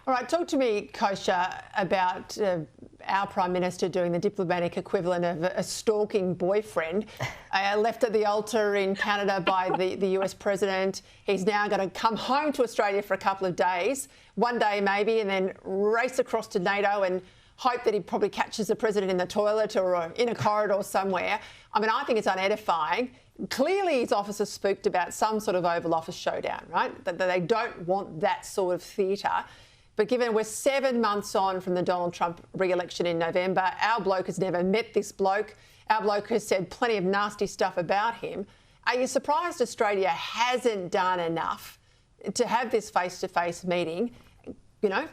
All right, talk to me, Kosha, about our Prime Minister doing the diplomatic equivalent of a stalking boyfriend. Left at the altar in Canada by the US President. He's now going to come home to Australia for a couple of days, one day maybe, and then race across to NATO and hope that he probably catches the President in the toilet or in a corridor somewhere. I mean, I think it's unedifying. Clearly, his officers spooked about some sort of Oval Office showdown, right? That they don't want that sort of theatre. But given we're 7 months on from the Donald Trump re-election in November, our bloke has never met this bloke. Our bloke has said plenty of nasty stuff about him. Are you surprised Australia hasn't done enough to have this face-to-face meeting, you know,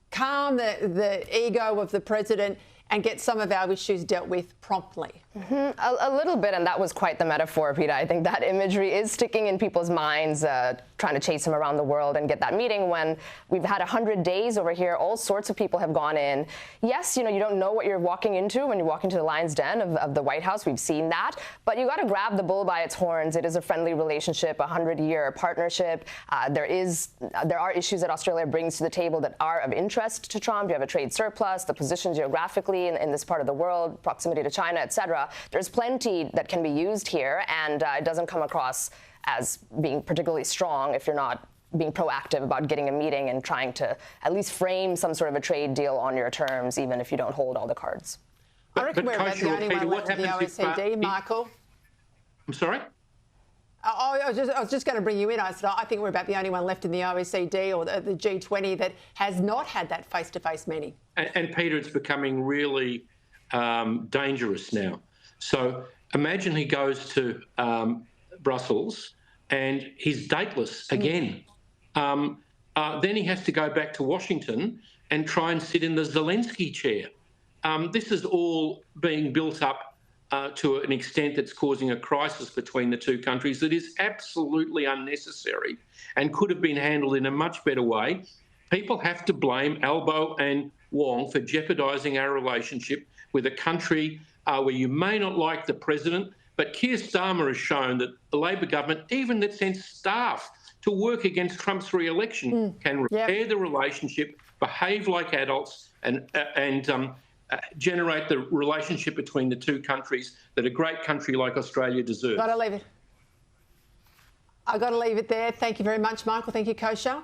calm the ego of the President and get some of our issues dealt with promptly? A little bit, and that was quite the metaphor, Peta. I think that imagery is sticking in people's minds, trying to chase him around the world and get that meeting when we've had 100 days over here. All sorts of people have gone in. Yes, you know, you don't know what you're walking into when you walk into the lion's den of the White House. We've seen that. But you got to grab the bull by its horns. It is a friendly relationship, a 100-year partnership. There are issues that Australia brings to the table that are of interest to Trump. You have a trade surplus, the position geographically in this part of the world, proximity to China, etc. There's plenty that can be used here, and it doesn't come across as being particularly strong if you're not being proactive about getting a meeting and trying to at least frame some sort of a trade deal on your terms, even if you don't hold all the cards. I reckon we're about the only one left in the OECD, Michael. I'm sorry? I was just going to bring you in. I said, I think we're about the only one left in the OECD or the G20 that has not had that face-to-face meeting. And Peta, it's becoming really dangerous now. So imagine he goes to Brussels and he's dateless again. Then he has to go back to Washington and try and sit in the Zelensky chair. This is all being built up to an extent that's causing a crisis between the two countries that is absolutely unnecessary and could have been handled in a much better way. People have to blame Albo and Wong for jeopardising our relationship with a country where you may not like the President, but Keir Starmer has shown that the Labor government, even that sent staff to work against Trump's re-election, can repair the relationship, behave like adults and generate the relationship between the two countries that a great country like Australia deserves. I've got to leave it there. Thank you very much, Michael. Thank you, Kosha.